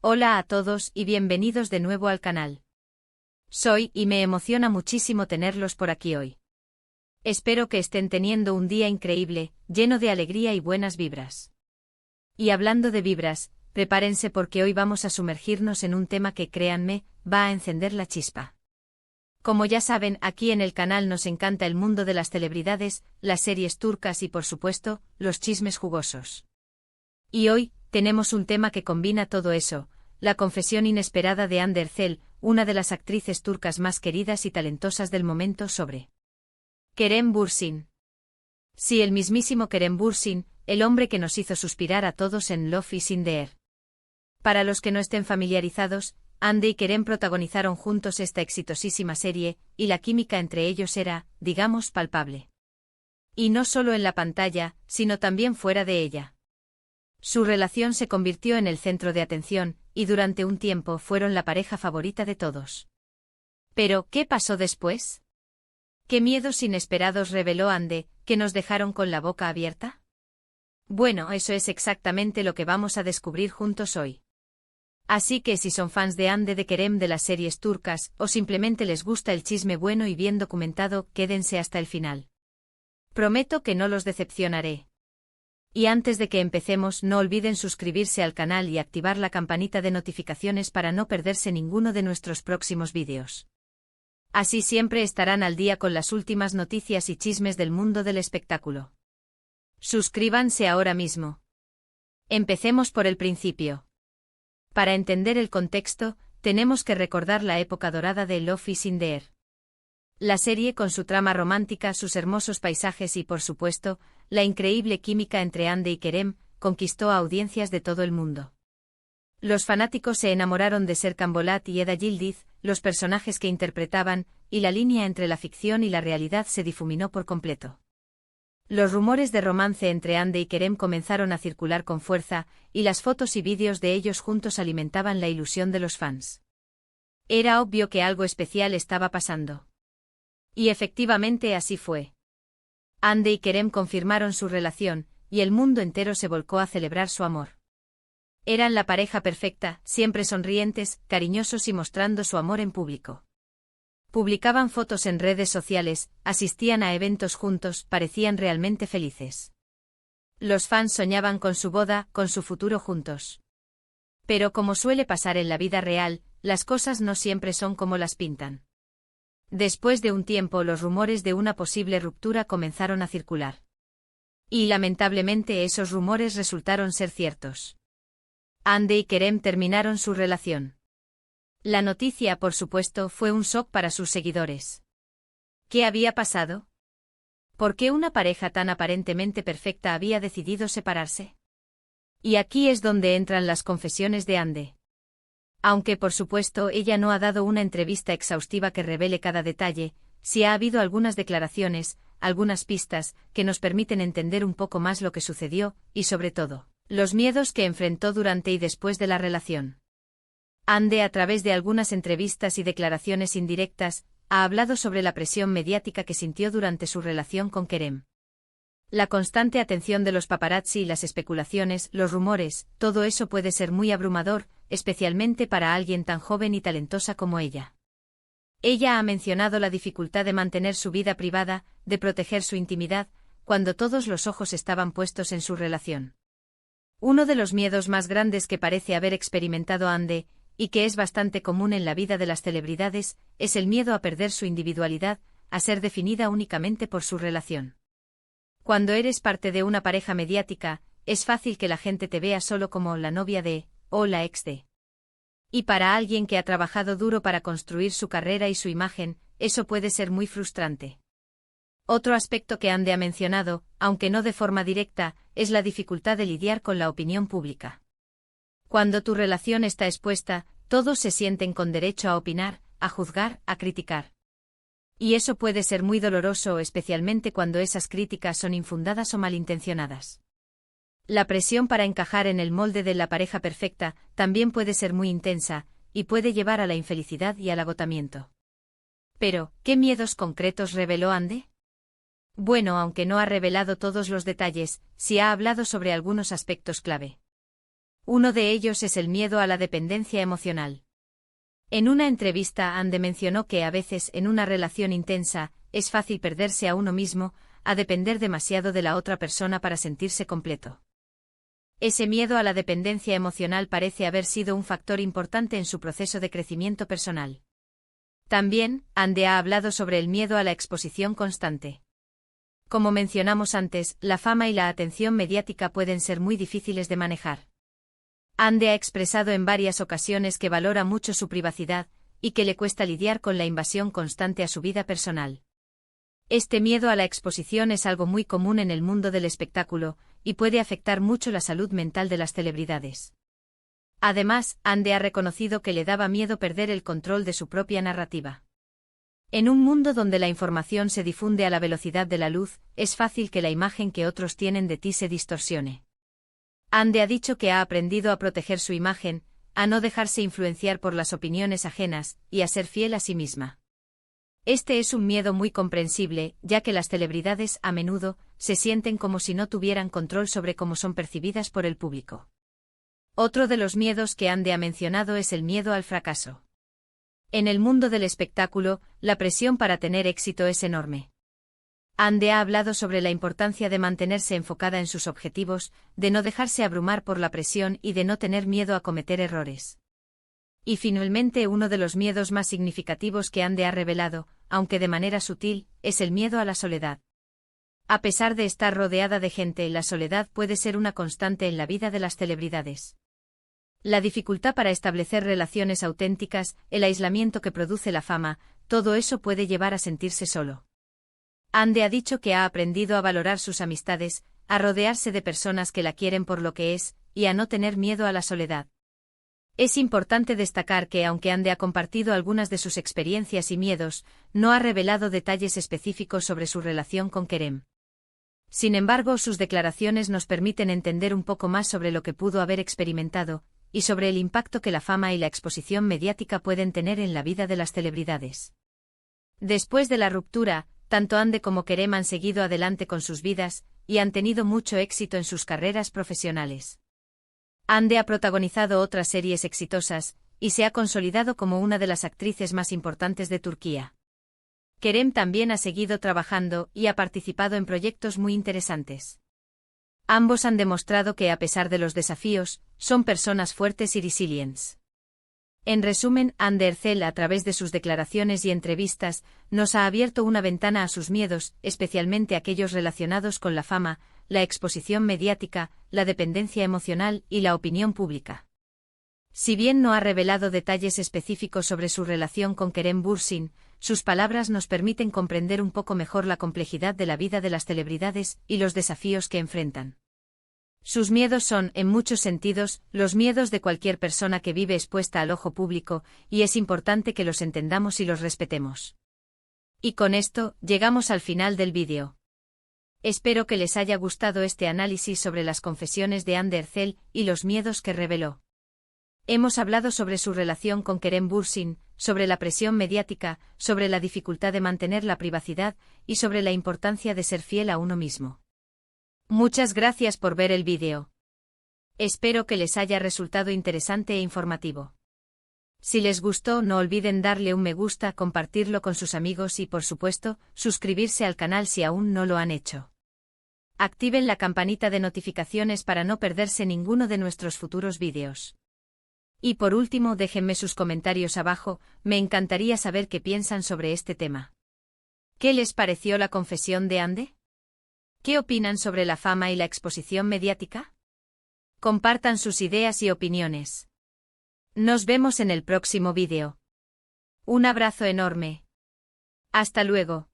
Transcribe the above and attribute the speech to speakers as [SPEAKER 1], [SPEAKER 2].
[SPEAKER 1] Hola a todos y bienvenidos de nuevo al canal. Soy y me emociona muchísimo tenerlos por aquí hoy. Espero que estén teniendo un día increíble, lleno de alegría y buenas vibras. Y hablando de vibras, prepárense porque hoy vamos a sumergirnos en un tema que, créanme, va a encender la chispa. Como ya saben, aquí en el canal nos encanta el mundo de las celebridades, las series turcas y por supuesto, los chismes jugosos. Y hoy, tenemos un tema que combina todo eso, la confesión inesperada de Hande Erçel, una de las actrices turcas más queridas y talentosas del momento sobre Kerem Bürsin. Sí, el mismísimo Kerem Bürsin, el hombre que nos hizo suspirar a todos en Love is in the Air. Para los que no estén familiarizados, Hande y Kerem protagonizaron juntos esta exitosísima serie, y la química entre ellos era, digamos, palpable. Y no solo en la pantalla, sino también fuera de ella. Su relación se convirtió en el centro de atención, y durante un tiempo fueron la pareja favorita de todos. Pero, ¿qué pasó después? ¿Qué miedos inesperados reveló Hande, que nos dejaron con la boca abierta? Bueno, eso es exactamente lo que vamos a descubrir juntos hoy. Así que si son fans de Hande de Kerem de las series turcas, o simplemente les gusta el chisme bueno y bien documentado, quédense hasta el final. Prometo que no los decepcionaré. Y antes de que empecemos, no olviden suscribirse al canal y activar la campanita de notificaciones para no perderse ninguno de nuestros próximos vídeos. Así siempre estarán al día con las últimas noticias y chismes del mundo del espectáculo. Suscríbanse ahora mismo. Empecemos por el principio. Para entender el contexto, tenemos que recordar la época dorada de Love is in the Air. La serie con su trama romántica, sus hermosos paisajes y, por supuesto, la increíble química entre Hande y Kerem, conquistó a audiencias de todo el mundo. Los fanáticos se enamoraron de Serkan Bolat y Eda Yildiz, los personajes que interpretaban, y la línea entre la ficción y la realidad se difuminó por completo. Los rumores de romance entre Hande y Kerem comenzaron a circular con fuerza, y las fotos y vídeos de ellos juntos alimentaban la ilusión de los fans. Era obvio que algo especial estaba pasando. Y efectivamente así fue. Hande y Kerem confirmaron su relación, y el mundo entero se volcó a celebrar su amor. Eran la pareja perfecta, siempre sonrientes, cariñosos y mostrando su amor en público. Publicaban fotos en redes sociales, asistían a eventos juntos, parecían realmente felices. Los fans soñaban con su boda, con su futuro juntos. Pero como suele pasar en la vida real, las cosas no siempre son como las pintan. Después de un tiempo los rumores de una posible ruptura comenzaron a circular. Y lamentablemente esos rumores resultaron ser ciertos. Hande y Kerem terminaron su relación. La noticia, por supuesto, fue un shock para sus seguidores. ¿Qué había pasado? ¿Por qué una pareja tan aparentemente perfecta había decidido separarse? Y aquí es donde entran las confesiones de Hande. Aunque por supuesto ella no ha dado una entrevista exhaustiva que revele cada detalle, sí ha habido algunas declaraciones, algunas pistas, que nos permiten entender un poco más lo que sucedió, y sobre todo, los miedos que enfrentó durante y después de la relación. Hande, a través de algunas entrevistas y declaraciones indirectas, ha hablado sobre la presión mediática que sintió durante su relación con Kerem. La constante atención de los paparazzi y las especulaciones, los rumores, todo eso puede ser muy abrumador, especialmente para alguien tan joven y talentosa como ella. Ella ha mencionado la dificultad de mantener su vida privada, de proteger su intimidad, cuando todos los ojos estaban puestos en su relación. Uno de los miedos más grandes que parece haber experimentado Hande, y que es bastante común en la vida de las celebridades, es el miedo a perder su individualidad, a ser definida únicamente por su relación. Cuando eres parte de una pareja mediática, es fácil que la gente te vea solo como la novia de, o la ex de. Y para alguien que ha trabajado duro para construir su carrera y su imagen, eso puede ser muy frustrante. Otro aspecto que Hande ha mencionado, aunque no de forma directa, es la dificultad de lidiar con la opinión pública. Cuando tu relación está expuesta, todos se sienten con derecho a opinar, a juzgar, a criticar. Y eso puede ser muy doloroso, especialmente cuando esas críticas son infundadas o malintencionadas. La presión para encajar en el molde de la pareja perfecta también puede ser muy intensa, y puede llevar a la infelicidad y al agotamiento. Pero, ¿qué miedos concretos reveló Hande? Bueno, aunque no ha revelado todos los detalles, sí ha hablado sobre algunos aspectos clave. Uno de ellos es el miedo a la dependencia emocional. En una entrevista, Ande mencionó que a veces en una relación intensa, es fácil perderse a uno mismo, a depender demasiado de la otra persona para sentirse completo. Ese miedo a la dependencia emocional parece haber sido un factor importante en su proceso de crecimiento personal. También, Ande ha hablado sobre el miedo a la exposición constante. Como mencionamos antes, la fama y la atención mediática pueden ser muy difíciles de manejar. Ande ha expresado en varias ocasiones que valora mucho su privacidad, y que le cuesta lidiar con la invasión constante a su vida personal. Este miedo a la exposición es algo muy común en el mundo del espectáculo, y puede afectar mucho la salud mental de las celebridades. Además, Ande ha reconocido que le daba miedo perder el control de su propia narrativa. En un mundo donde la información se difunde a la velocidad de la luz, es fácil que la imagen que otros tienen de ti se distorsione. Ande ha dicho que ha aprendido a proteger su imagen, a no dejarse influenciar por las opiniones ajenas, y a ser fiel a sí misma. Este es un miedo muy comprensible, ya que las celebridades, a menudo, se sienten como si no tuvieran control sobre cómo son percibidas por el público. Otro de los miedos que Ande ha mencionado es el miedo al fracaso. En el mundo del espectáculo, la presión para tener éxito es enorme. Ande ha hablado sobre la importancia de mantenerse enfocada en sus objetivos, de no dejarse abrumar por la presión y de no tener miedo a cometer errores. Y finalmente, uno de los miedos más significativos que Ande ha revelado, aunque de manera sutil, es el miedo a la soledad. A pesar de estar rodeada de gente, la soledad puede ser una constante en la vida de las celebridades. La dificultad para establecer relaciones auténticas, el aislamiento que produce la fama, todo eso puede llevar a sentirse solo. Ande ha dicho que ha aprendido a valorar sus amistades, a rodearse de personas que la quieren por lo que es, y a no tener miedo a la soledad. Es importante destacar que aunque Ande ha compartido algunas de sus experiencias y miedos, no ha revelado detalles específicos sobre su relación con Kerem. Sin embargo, sus declaraciones nos permiten entender un poco más sobre lo que pudo haber experimentado, y sobre el impacto que la fama y la exposición mediática pueden tener en la vida de las celebridades. Después de la ruptura, tanto Ande como Kerem han seguido adelante con sus vidas, y han tenido mucho éxito en sus carreras profesionales. Ande ha protagonizado otras series exitosas, y se ha consolidado como una de las actrices más importantes de Turquía. Kerem también ha seguido trabajando y ha participado en proyectos muy interesantes. Ambos han demostrado que, a pesar de los desafíos, son personas fuertes y resilientes. En resumen, Ande Erçel, a través de sus declaraciones y entrevistas, nos ha abierto una ventana a sus miedos, especialmente aquellos relacionados con la fama, la exposición mediática, la dependencia emocional y la opinión pública. Si bien no ha revelado detalles específicos sobre su relación con Kerem Bürsin, sus palabras nos permiten comprender un poco mejor la complejidad de la vida de las celebridades y los desafíos que enfrentan. Sus miedos son, en muchos sentidos, los miedos de cualquier persona que vive expuesta al ojo público, y es importante que los entendamos y los respetemos. Y con esto, llegamos al final del vídeo. Espero que les haya gustado este análisis sobre las confesiones de Ande Erçel y los miedos que reveló. Hemos hablado sobre su relación con Kerem Bürsin, sobre la presión mediática, sobre la dificultad de mantener la privacidad y sobre la importancia de ser fiel a uno mismo. Muchas gracias por ver el vídeo. Espero que les haya resultado interesante e informativo. Si les gustó, no olviden darle un me gusta, compartirlo con sus amigos y, por supuesto, suscribirse al canal si aún no lo han hecho. Activen la campanita de notificaciones para no perderse ninguno de nuestros futuros vídeos. Y por último, déjenme sus comentarios abajo, me encantaría saber qué piensan sobre este tema. ¿Qué les pareció la confesión de Ande? ¿Qué opinan sobre la fama y la exposición mediática? Compartan sus ideas y opiniones. Nos vemos en el próximo vídeo. Un abrazo enorme. Hasta luego.